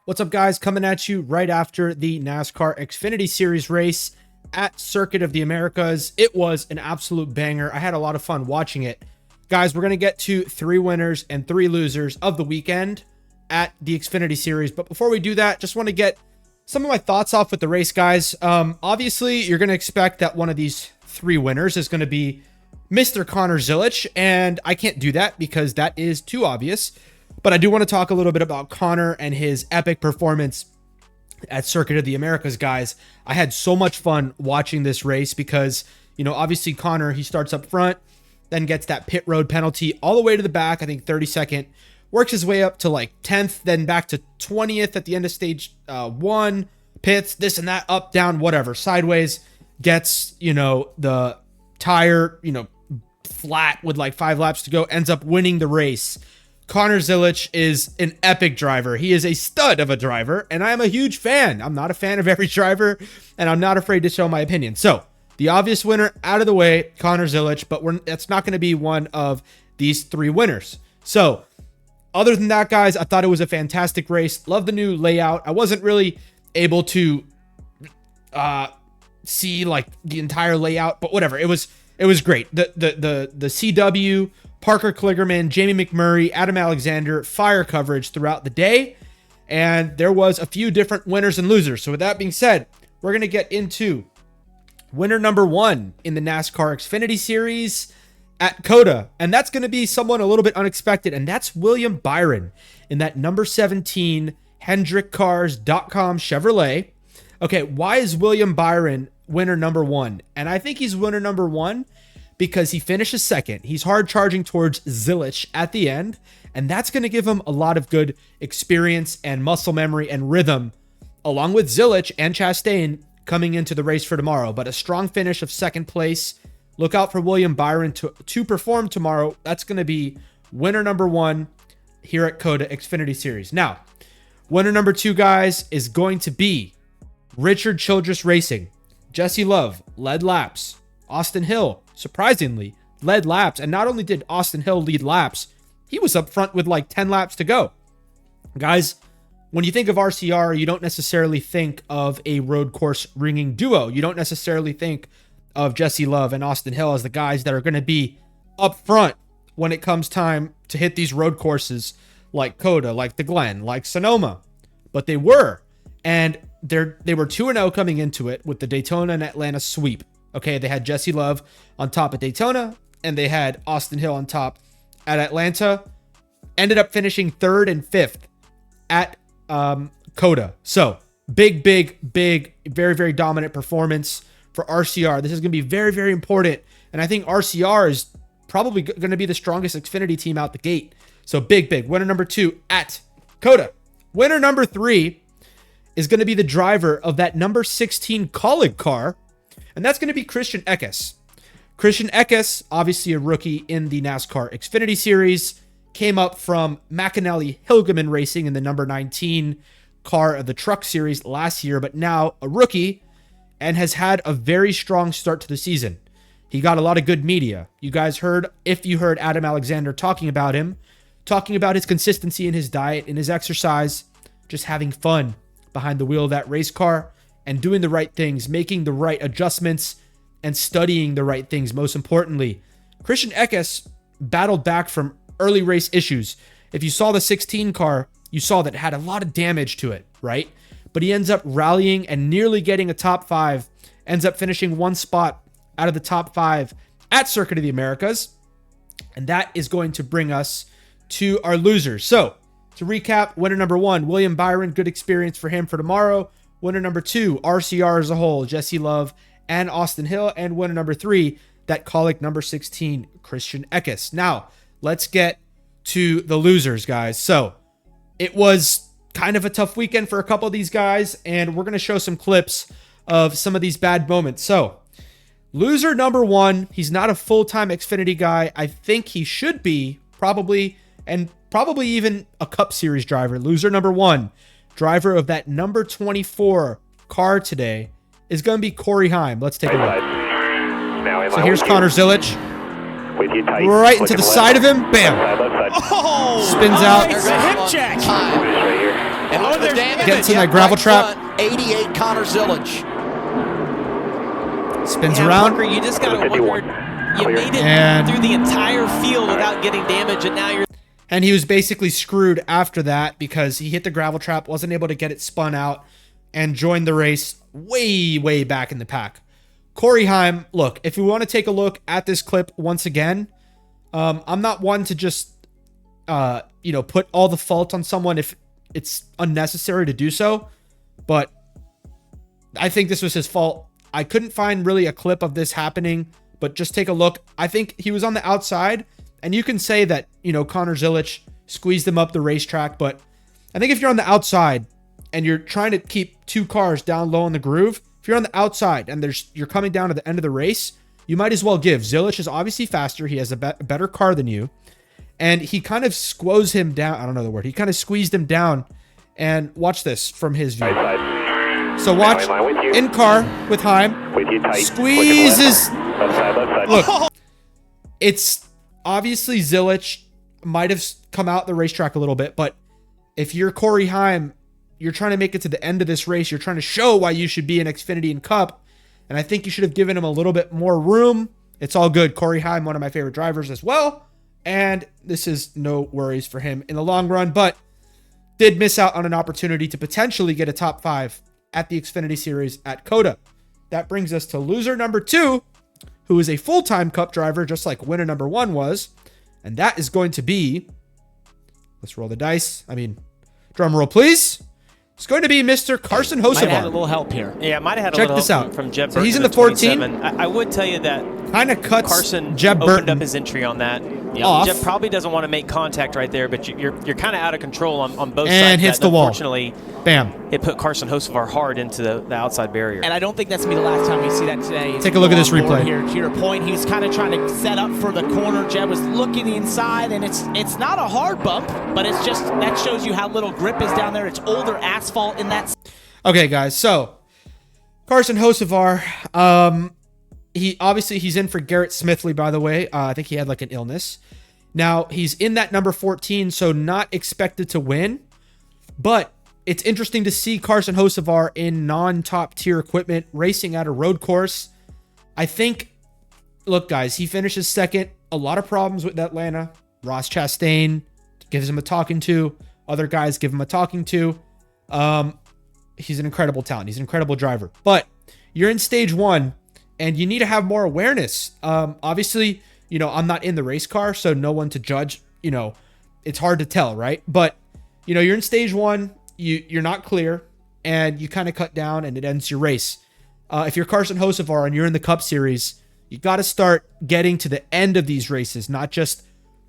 What's up, guys? Coming at you right after the NASCAR Xfinity Series race at Circuit of the Americas. It was an absolute banger. I had a lot of fun watching it. Guys, we're going to get to 3 winners and 3 losers of the weekend at the Xfinity Series. But before we do that, just want to get some of my thoughts off with the race, guys. Obviously, you're going to expect that one of these 3 winners is going to be Mr. Connor Zilisch, and I can't do that because that is too obvious. But I do want to talk a little bit about Connor and his epic performance at Circuit of the Americas, guys. I had so much fun watching this race because, you know, obviously Connor, he starts up front, then gets that pit road penalty all the way to the back, I think 32nd, works his way up to like 10th, then back to 20th at the end of stage 1, pits, this and that, up, down, whatever, sideways, gets, you know, the tire, you know, flat with like 5 laps to go, ends up winning the race. Connor Zilisch is an epic driver. He is a stud of a driver, and I'm a huge fan. I'm not a fan of every driver, and I'm not afraid to show my opinion. So, the obvious winner out of the way, Connor Zilisch, but that's not going to be one of these 3 winners. So, other than that, guys, I thought it was a fantastic race. Love the new layout. I wasn't really able to see like the entire layout, but whatever. It was great. The CW, Parker Kligerman, Jamie McMurray, Adam Alexander, fire coverage throughout the day. And there was a few different winners and losers. So with that being said, we're going to get into winner number 1 in the NASCAR Xfinity Series at COTA. And that's going to be someone a little bit unexpected. And that's William Byron in that number 17 HendrickCars.com Chevrolet. Okay, why is William Byron winner number 1? And I think he's winner number 1 because he finishes second. He's hard charging towards Zilisch at the end, and that's going to give him a lot of good experience and muscle memory and rhythm, along with Zilisch and Chastain coming into the race for tomorrow. But a strong finish of second place. Look out for William Byron to perform tomorrow. That's going to be winner number 1 here at COTA Xfinity Series. Now, winner number 2, guys, is going to be Richard Childress Racing. Jesse Love led laps. Austin Hill, surprisingly, led laps. And not only did Austin Hill lead laps, he was up front with like 10 laps to go. Guys, when you think of RCR, you don't necessarily think of a road course ringing duo. You don't necessarily think of Jesse Love and Austin Hill as the guys that are going to be up front when it comes time to hit these road courses like COTA, like the Glen, like Sonoma. But they were. And they were 2-0 coming into it with the Daytona and Atlanta sweep. Okay, they had Jesse Love on top at Daytona, and they had Austin Hill on top at Atlanta. Ended up finishing 3rd and 5th at COTA. So, big, very, very dominant performance for RCR. This is going to be very, very important, and I think RCR is probably going to be the strongest Xfinity team out the gate. So, big. Winner number 2 at COTA. Winner number 3 is going to be the driver of that number 16 Kaulig car, and that's going to be Christian Eckes. Christian Eckes, obviously a rookie in the NASCAR Xfinity Series, came up from McAnally Hilgeman Racing in the number 19 car of the Truck Series last year, but now a rookie and has had a very strong start to the season. He got a lot of good media. You guys heard, if you heard Adam Alexander talking about him, talking about his consistency in his diet, in his exercise, just having fun behind the wheel of that race car and doing the right things, making the right adjustments and studying the right things. Most importantly, Christian Eckes battled back from early race issues. If you saw the 16 car, you saw that it had a lot of damage to it, right? But he ends up rallying and nearly getting a top 5, ends up finishing 1 spot out of the top 5 at Circuit of the Americas. And that is going to bring us to our losers. So, to recap, winner number 1, William Byron, good experience for him for tomorrow. Winner number 2, RCR as a whole, Jesse Love and Austin Hill. And winner number 3, that Kaulig number 16, Christian Eckes. Now, let's get to the losers, guys. So, it was kind of a tough weekend for a couple of these guys, and we're going to show some clips of some of these bad moments. So, loser number 1, he's not a full-time Xfinity guy. I think he should be, probably even a Cup Series driver. Loser number 1, driver of that number 24 car today, is going to be Corey Heim. Let's take a look. So here's Connor Zilisch. Right into the side of him. Bam. Oh, spins out. It's a hip check. And Oh, there's damage. Gets in that gravel trap. 88 Connor Zilisch. Spins around. Parker, you just got to wonder, you made it through the entire field without getting damage, and now you're... And he was basically screwed after that because he hit the gravel trap, wasn't able to get it spun out, and joined the race way, way back in the pack. Corey Heim, look, if we want to take a look at this clip once again, I'm not one to just, put all the fault on someone if it's unnecessary to do so, but I think this was his fault. I couldn't find really a clip of this happening, but just take a look. I think he was on the outside, and you can say that, Connor Zilisch squeezed him up the racetrack, but I think if you're on the outside and you're trying to keep two cars down low in the groove, if you're on the outside and you're coming down to the end of the race, you might as well give. Zilisch is obviously faster. He has a better car than you, and he kind of squoze him down. I don't know the word. He kind of squeezed him down, and watch this from his view. So watch in car with Heim, squeezes. Look, it's obviously Zilisch might have come out the racetrack a little bit, but if you're Corey Heim, you're trying to make it to the end of this race. You're trying to show why you should be in Xfinity and Cup, and I think you should have given him a little bit more room. It's all good. Corey Heim, one of my favorite drivers as well, and this is no worries for him in the long run, but did miss out on an opportunity to potentially get a top 5 at the Xfinity Series at COTA. That brings us to loser number 2, who is a full-time Cup driver, just like winner number 1 was, and that is going to be, let's roll the dice. Drum roll, please. It's going to be Mr. Carson Hocevar. Might have had a little help here. Yeah, might have had a little help from Jeb Burton. So he's in the 14. I would tell you that kind of cuts Carson Jeb opened Burton up his entry on that. off. Jeb probably doesn't want to make contact right there, but you're kind of out of control on both sides. And hits the wall. Unfortunately, bam. It put Carson Hocevar hard into the outside barrier. And I don't think that's going to be the last time we see that today. Take a look at this replay. Here, to your point, he was kind of trying to set up for the corner. Jeb was looking inside, and it's not a hard bump, but it's just, that shows you how little grip is down there. It's older asphalt in that. Okay, guys, so Carson Hocevar, he's in for Garrett Smithley, by the way. I think he had like an illness. Now, he's in that number 14, so not expected to win, but it's interesting to see Carson Hocevar in non-top tier equipment racing at a road course. I think, look, guys, he finishes second. A lot of problems with Atlanta. Ross Chastain gives him a talking to. Other guys give him a talking to. He's an incredible talent. He's an incredible driver. But you're in stage 1, and you need to have more awareness. Obviously, I'm not in the race car, so no one to judge. It's hard to tell, right? But, you're in stage 1. You're not clear, and you kind of cut down, and it ends your race. If you're Carson Hocevar and you're in the Cup Series, you got to start getting to the end of these races, not just,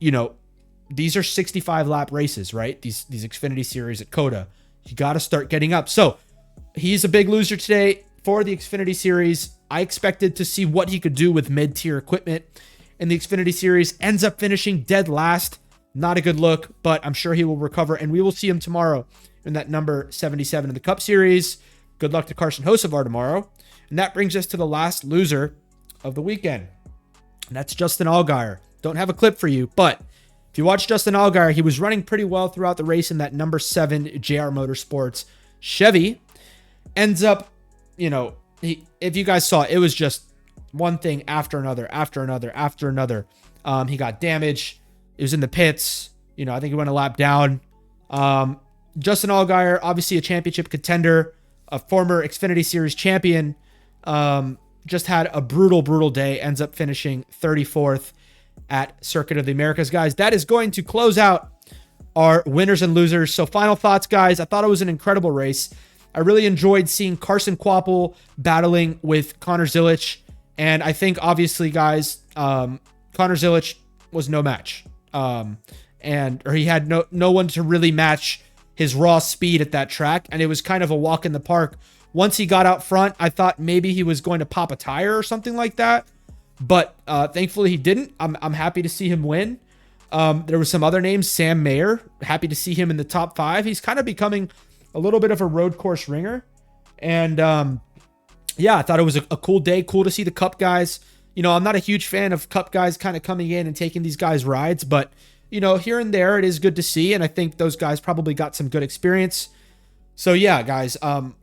these are 65-lap races, right? These Xfinity Series at COTA. You got to start getting up. So he's a big loser today for the Xfinity Series. I expected to see what he could do with mid-tier equipment in the Xfinity Series. Ends up finishing dead last. Not a good look, but I'm sure he will recover, and we will see him tomorrow in that number 77 in the Cup Series. Good luck to Carson Hocevar tomorrow. And that brings us to the last loser of the weekend, and that's Justin Allgaier. Don't have a clip for you, but if you watch Justin Allgaier, he was running pretty well throughout the race in that number 7 JR Motorsports Chevy. Ends up, if you guys saw, it was just one thing after another, after another, after another. He got damaged. It was in the pits. I think he went a lap down. Justin Allgaier, obviously a championship contender, a former Xfinity Series champion, just had a brutal day. Ends up finishing 34th at Circuit of the Americas. Guys, that is going to close out our winners and losers. So final thoughts, guys. I thought it was an incredible race. I really enjoyed seeing Carson Kvapil battling with Connor Zilisch. And I think, obviously, guys, Connor Zilisch was no match. Or he had no one to really match his raw speed at that track. And it was kind of a walk in the park. Once he got out front, I thought maybe he was going to pop a tire or something like that. But thankfully he didn't. I'm happy to see him win. There were some other names. Sam Mayer, happy to see him in the top 5. He's kind of becoming a little bit of a road course ringer. And yeah, I thought it was a cool day. Cool to see the Cup guys. I'm not a huge fan of Cup guys kind of coming in and taking these guys' rides. But, here and there, it is good to see. And I think those guys probably got some good experience. So yeah, guys,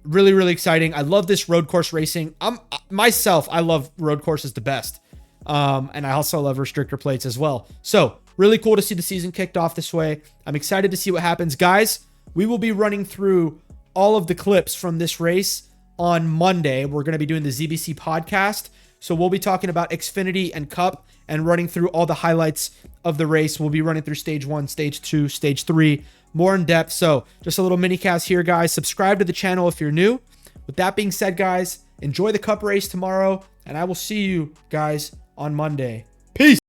really, really exciting. I love this road course racing. I love road courses the best. And I also love restrictor plates as well. So really cool to see the season kicked off this way. I'm excited to see what happens. Guys, we will be running through all of the clips from this race on Monday. We're going to be doing the ZBC podcast. So we'll be talking about Xfinity and Cup and running through all the highlights of the race. We'll be running through stage 1, stage 2, stage 3, more in depth. So just a little mini cast here, guys. Subscribe to the channel if you're new. With that being said, guys, enjoy the Cup race tomorrow, and I will see you guys on Monday. Peace.